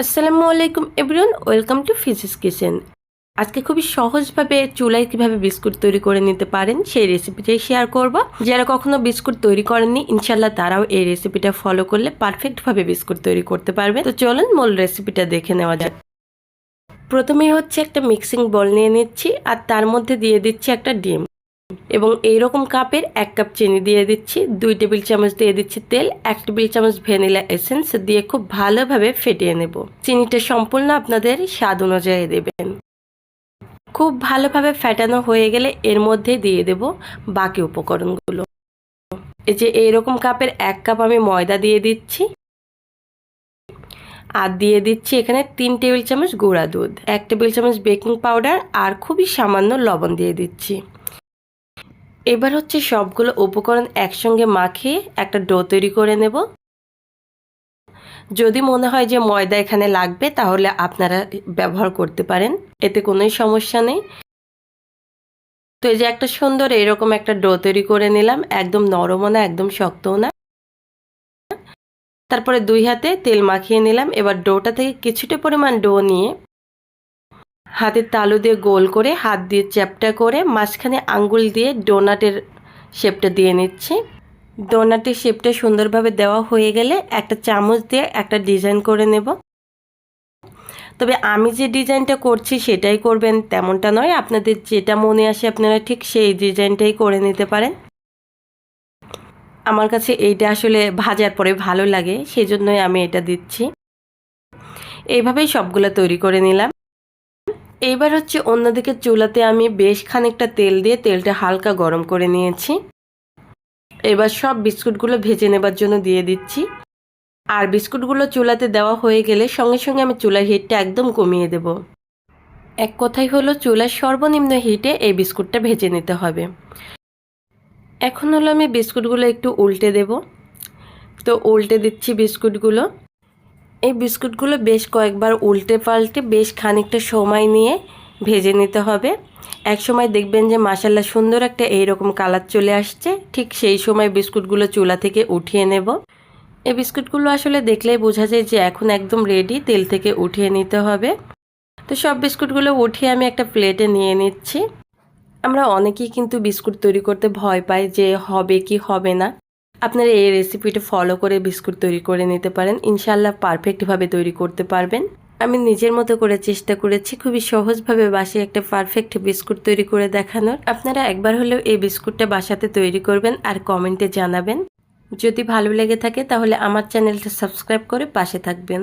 আসসালামু আলাইকুম everyone, welcome to ফিজিস kitchen. আজকে খুবই সহজভাবে চুলায় কিভাবে বিস্কুট তৈরি করে নিতে পারেন সেই রেসিপিটাই শেয়ার করব। যারা কখনো বিস্কুট তৈরি করেননি ইনশাল্লাহ তারাও এই রেসিপিটা ফলো করলে পারফেক্টভাবে বিস্কুট তৈরি করতে পারবে। তো চলুন মূল রেসিপিটা দেখে নেওয়া যাক। প্রথমেই হচ্ছে একটা মিক্সিং বল নিয়ে নিচ্ছি আর তার মধ্যে দিয়ে দিচ্ছি একটা ডিম এবং এইরকম কাপের 1 কাপ চিনি দিয়ে দিচ্ছি, 2 টেবিল চামচ দিয়ে দিচ্ছি তেল, 1 টেবিল চামচ ভ্যানিলা এসেন্স দিয়ে খুব ভালোভাবে ফেটিয়ে নেব। চিনিটা সম্পূর্ণ আপনাদের স্বাদ অনুযায়ী দেবেন। খুব ভালোভাবে ফেটানো হয়ে গেলে এর মধ্যে দিয়ে দেব বাকি উপকরণগুলো। এই যে এইরকম কাপের 1 কাপ আমি ময়দা দিয়ে দিচ্ছি আর দিয়ে দিচ্ছি এখানে 3 টেবিল চামচ গুঁড়া দুধ, 1 টেবিল চামচ বেকিং পাউডার আর খুবই সামান্য লবণ দিয়ে দিচ্ছি। এবার হচ্ছে সবগুলো উপকরণ একসঙ্গে মাখিয়ে একটা ডো তৈরি করে নেব। যদি মনে হয় যে ময়দা এখানে লাগবে তাহলে আপনারা ব্যবহার করতে পারেন, এতে কোনোই সমস্যা নেই। তো এই যে একটা সুন্দর এরকম একটা ডো তৈরি করে নিলাম, একদম নরমও না একদম শক্তও না। তারপরে 2 হাতে তেল মাখিয়ে নিলাম। এবার ডোটা থেকে কিছুটা পরিমাণ ডো নিয়ে হাতের তালু দিয়ে গোল করে হাত দিয়ে চ্যাপটা করে মাঝখানে আঙ্গুল দিয়ে ডোনাটের শেপটা দিয়ে নিচ্ছি। ডোনাটের শেপটা সুন্দরভাবে দেওয়া হয়ে গেলে একটা চামচ দিয়ে একটা ডিজাইন করে নেব। তবে আমি যে ডিজাইনটা করছি সেটাই করবেন তেমনটা নয়, আপনাদের যেটা মনে আসে আপনারা ঠিক সেই ডিজাইনটাই করে নিতে পারেন। আমার কাছে এইটা আসলে ভাজার পরে ভালো লাগে, সেই জন্যই আমি এটা দিচ্ছি। এইভাবেই সবগুলো তৈরি করে নিলাম। এইবার হচ্ছে অন্যদিকে চুলাতে আমি বেশ খানিকটা তেল দিয়ে তেলটা হালকা গরম করে নিয়েছি। এবার সব বিস্কুটগুলো ভেজে নেবার জন্য দিয়ে দিচ্ছি। আর বিস্কুটগুলো চুলাতে দেওয়া হয়ে গেলে সঙ্গে সঙ্গে আমি চুলার হিটটা একদম কমিয়ে দেব। এক কথাই হলো চুলার সর্বনিম্ন হিটে এই বিস্কুটটা ভেজে নিতে হবে। এখন হলো আমি বিস্কুটগুলো একটু উল্টে দেব। তো উল্টে দিচ্ছি বিস্কুটগুলো। এই বিস্কুটগুলো বেশ কয়েকবার উল্টে পাল্টে বেশ খানিকটা সময় নিয়ে ভেজে নিতে হবে। এক সময় দেখবেন যে মাশাআল্লাহ সুন্দর একটা এইরকম কালার চলে আসছে, ঠিক সেই সময় বিস্কুটগুলো চুলা থেকে উঠিয়ে নেব। এই বিস্কুটগুলো আসলে দেখলেই বোঝা যায় যে এখন একদম রেডি, তেল থেকে উঠিয়ে নিতে হবে। তো সব বিস্কুটগুলো উঠিয়ে আমি একটা প্লেটে নিয়ে নিচ্ছি। আমরা অনেকেই কিন্তু বিস্কুট তৈরি করতে ভয় পাই যে হবে কি হবে না। আপনারা এই রেসিপিটা ফলো করে বিস্কুট তৈরি করে নিতে পারেন, ইনশাআল্লাহ পারফেক্টভাবে তৈরি করতে পারবেন। আমি নিজের মতো করে চেষ্টা করেছি খুবই সহজভাবে বাসায় একটা পারফেক্ট বিস্কুট তৈরি করে দেখানোর। আপনারা একবার হলেও এই বিস্কুটটা বাসাতে তৈরি করবেন আর কমেন্টে জানাবেন। যদি ভালো লেগে থাকে তাহলে আমার চ্যানেলটা সাবস্ক্রাইব করে পাশে থাকবেন।